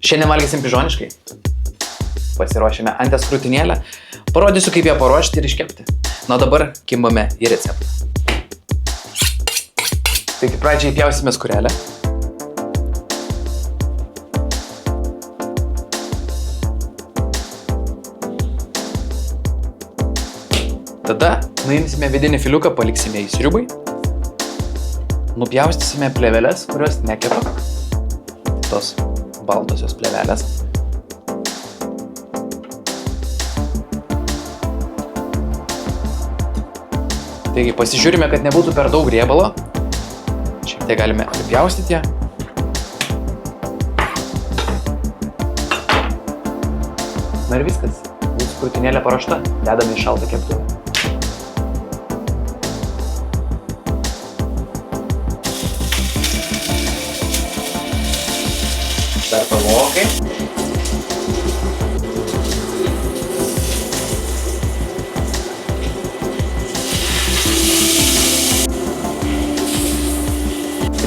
Šiandien valgysim pižoniškai. Pasiruošėme anties krūtinėlę. Parodysiu, kaip ją paruošti ir iškepti. Na, dabar kimbame į receptą. Taigi pradžiai pjausime skūrelę. Tada nuimsime vidinį filiuką, paliksime į sriubai. Nupjaustysime plėvelės, kurios nekepa. Tos baltosios plėvelės. Taigi pasižiūrime, kad nebūtų per daug riebalo. Šiek tiek galime apipjaustyti ją. Na ir viskas. Mūsų krūtinėlė paruošta. Dedame į šaltą keptuvę. Dar pavokai.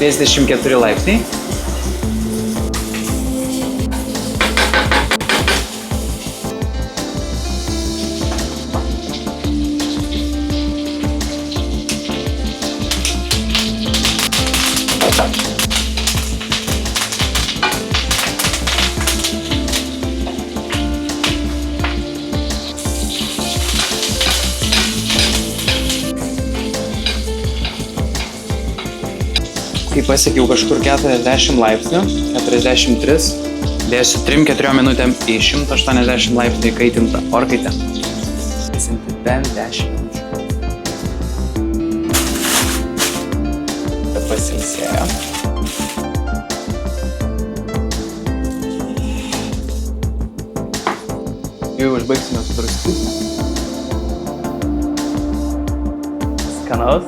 ,34 laipsniai. Kai pasiekiau kažkur 40 laipsnių, 43, dėsiu 3-4 minutėm į 180 laipsnių įkaitintą orkaitę. Įsinti bent 10 minučių. Pasilsėjo. Jau užbaigsime su druskų. Skanaus.